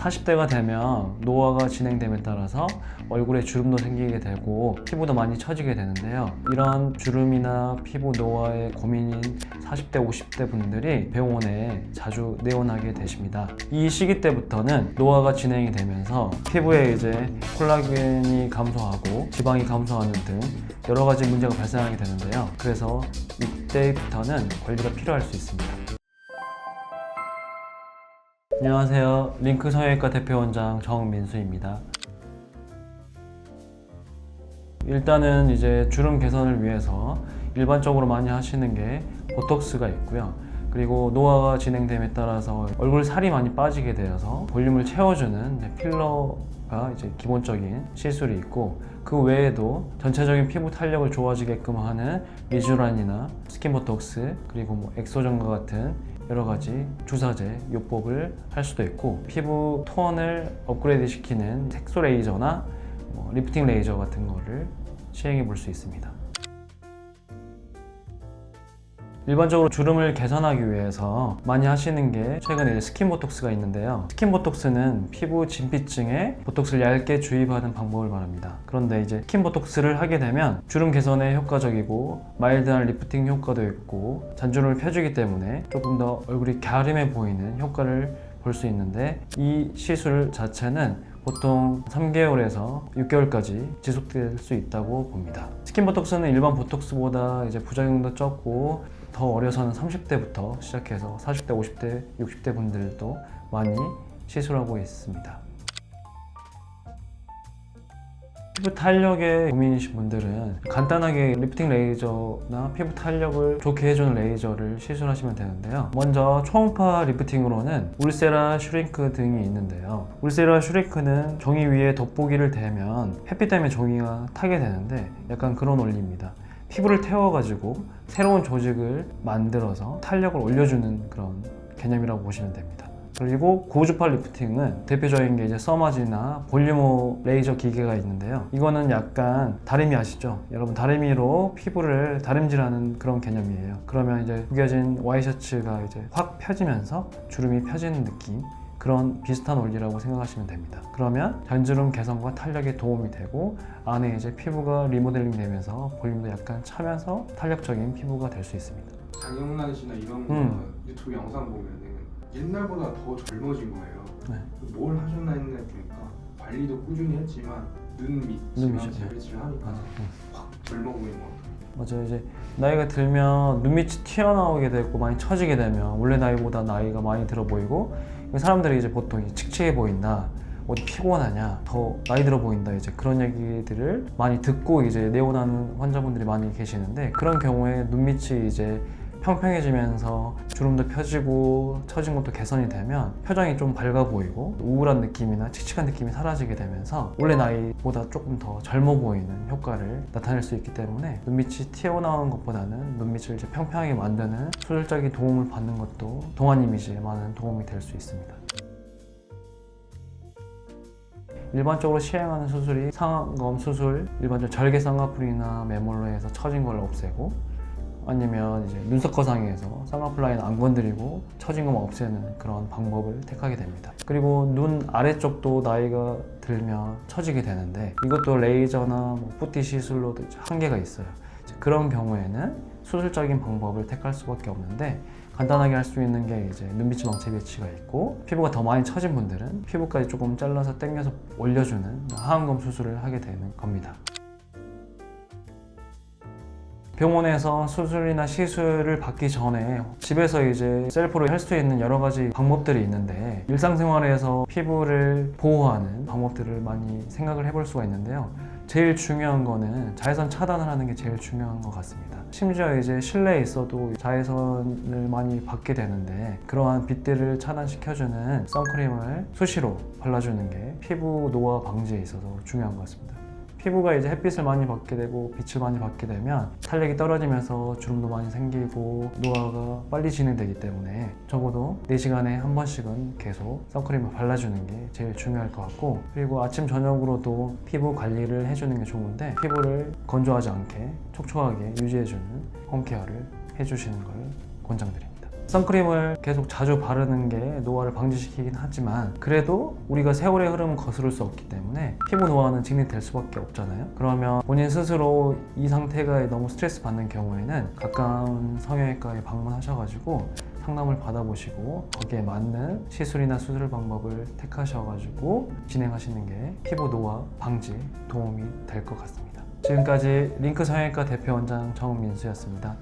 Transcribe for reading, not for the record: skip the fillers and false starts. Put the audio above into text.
40대가 되면 노화가 진행됨에 따라서 얼굴에 주름도 생기게 되고 피부도 많이 처지게 되는데요. 이런 주름이나 피부 노화에 고민인 40대, 50대 분들이 병원에 자주 내원하게 되십니다. 이 시기 때부터는 노화가 진행이 되면서 피부에 이제 콜라겐이 감소하고 지방이 감소하는 등 여러 가지 문제가 발생하게 되는데요. 그래서 이때부터는 관리가 필요할 수 있습니다. 안녕하세요. 링크 성형외과 대표원장 정민수입니다. 일단은 이제 주름 개선을 위해서 일반적으로 많이 하시는 게 보톡스가 있고요. 그리고 노화가 진행됨에 따라서 얼굴 살이 많이 빠지게 되어서 볼륨을 채워주는 필러가 이제 기본적인 시술이 있고, 그 외에도 전체적인 피부 탄력을 좋아지게끔 하는 미주란이나 스킨보톡스, 그리고 뭐 엑소전과 같은 여러 가지 주사제, 요법을 할 수도 있고, 피부 톤을 업그레이드 시키는 색소 레이저나 리프팅 레이저 같은 거를 시행해 볼 수 있습니다. 일반적으로 주름을 개선하기 위해서 많이 하시는 게 최근에 스킨보톡스가 있는데요. 스킨보톡스는 피부 진피층에 보톡스를 얇게 주입하는 방법을 말합니다. 그런데 이제 스킨보톡스를 하게 되면 주름 개선에 효과적이고 마일드한 리프팅 효과도 있고 잔주름을 펴주기 때문에 조금 더 얼굴이 갸름해 보이는 효과를 볼 수 있는데, 이 시술 자체는 보통 3개월에서 6개월까지 지속될 수 있다고 봅니다. 스킨보톡스는 일반 보톡스보다 이제 부작용도 적고, 더 어려서는 30대부터 시작해서 40대, 50대, 60대 분들도 많이 시술하고 있습니다. 피부 탄력에 고민이신 분들은 간단하게 리프팅 레이저나 피부 탄력을 좋게 해주는 레이저를 시술하시면 되는데요. 먼저 초음파 리프팅으로는 울세라 슈링크 등이 있는데요. 울세라 슈링크는 종이 위에 돋보기를 대면 햇빛 때문에 종이가 타게 되는데, 약간 그런 원리입니다. 피부를 태워가지고 새로운 조직을 만들어서 탄력을 올려주는 그런 개념이라고 보시면 됩니다. 그리고 고주파 리프팅은 대표적인 게 이제 서머지나 볼륨호 레이저 기계가 있는데요. 이거는 약간 다리미 아시죠? 여러분, 다리미로 피부를 다림질하는 그런 개념이에요. 그러면 이제 구겨진 와이셔츠가 이제 확 펴지면서 주름이 펴지는 느낌, 그런 비슷한 원리라고 생각하시면 됩니다. 그러면 잔주름 개선과 탄력에 도움이 되고, 안에 이제 피부가 리모델링 되면서 볼륨도 약간 차면서 탄력적인 피부가 될 수 있습니다. 장영란 씨나 이런 거 유튜브 영상 보면은 옛날보다 더 젊어진 거예요. 네. 뭘 하셨나 했는데 보니까 관리도 꾸준히 했지만 눈 밑이랑 재배치를 하니까 확 젊어 보이는 것 같아요. 맞아요. 이제 나이가 들면 눈밑이 튀어나오게 되고 많이 처지게 되면 원래 나이보다 나이가 많이 들어 보이고, 사람들이 이제 보통 칙칙해 보인다, 어디 피곤하냐, 더 나이 들어 보인다, 이제 그런 얘기들을 많이 듣고 이제 내원하는 환자분들이 많이 계시는데, 그런 경우에 눈밑이 이제 평평해지면서 주름도 펴지고 처진 것도 개선이 되면 표정이 좀 밝아 보이고 우울한 느낌이나 칙칙한 느낌이 사라지게 되면서 원래 나이보다 조금 더 젊어 보이는 효과를 나타낼 수 있기 때문에, 눈밑이 튀어나오는 것보다는 눈밑을 이제 평평하게 만드는 수술적인 도움을 받는 것도 동안 이미지에 많은 도움이 될 수 있습니다. 일반적으로 시행하는 수술이 상안검 수술, 일반적으로 절개 쌍꺼풀이나 매몰로 해서 처진 걸 없애고, 아니면 이제 눈썹 거상에서 쌍꺼풀 라인 안 건드리고 처진 것만 없애는 그런 방법을 택하게 됩니다. 그리고 눈 아래쪽도 나이가 들면 처지게 되는데, 이것도 레이저나 뿌띠 시술로도 한계가 있어요. 그런 경우에는 수술적인 방법을 택할 수밖에 없는데, 간단하게 할 수 있는 게 이제 눈밑 지방 재배치가 있고, 피부가 더 많이 처진 분들은 피부까지 조금 잘라서 당겨서 올려주는 하안검 수술을 하게 되는 겁니다. 병원에서 수술이나 시술을 받기 전에 집에서 이제 셀프로 할 수 있는 여러 가지 방법들이 있는데, 일상생활에서 피부를 보호하는 방법들을 많이 생각을 해볼 수가 있는데요. 제일 중요한 거는 자외선 차단을 하는 게 제일 중요한 것 같습니다. 심지어 이제 실내에 있어도 자외선을 많이 받게 되는데, 그러한 빛들을 차단시켜주는 선크림을 수시로 발라주는 게 피부 노화 방지에 있어서 중요한 것 같습니다. 피부가 이제 햇빛을 많이 받게 되고 빛을 많이 받게 되면 탄력이 떨어지면서 주름도 많이 생기고 노화가 빨리 진행되기 때문에 적어도 4시간에 한 번씩은 계속 선크림을 발라주는 게 제일 중요할 것 같고, 그리고 아침 저녁으로도 피부 관리를 해주는 게 좋은데, 피부를 건조하지 않게 촉촉하게 유지해주는 홈케어를 해주시는 걸 권장드립니다. 선크림을 계속 자주 바르는 게 노화를 방지시키긴 하지만 그래도 우리가 세월의 흐름을 거스를 수 없기 때문에 피부 노화는 진행될 수밖에 없잖아요. 그러면 본인 스스로 이 상태가 너무 스트레스 받는 경우에는 가까운 성형외과에 방문하셔가지고 상담을 받아보시고 거기에 맞는 시술이나 수술 방법을 택하셔가지고 진행하시는 게 피부 노화 방지 도움이 될 것 같습니다. 지금까지 링크 성형외과 대표 원장 정민수였습니다.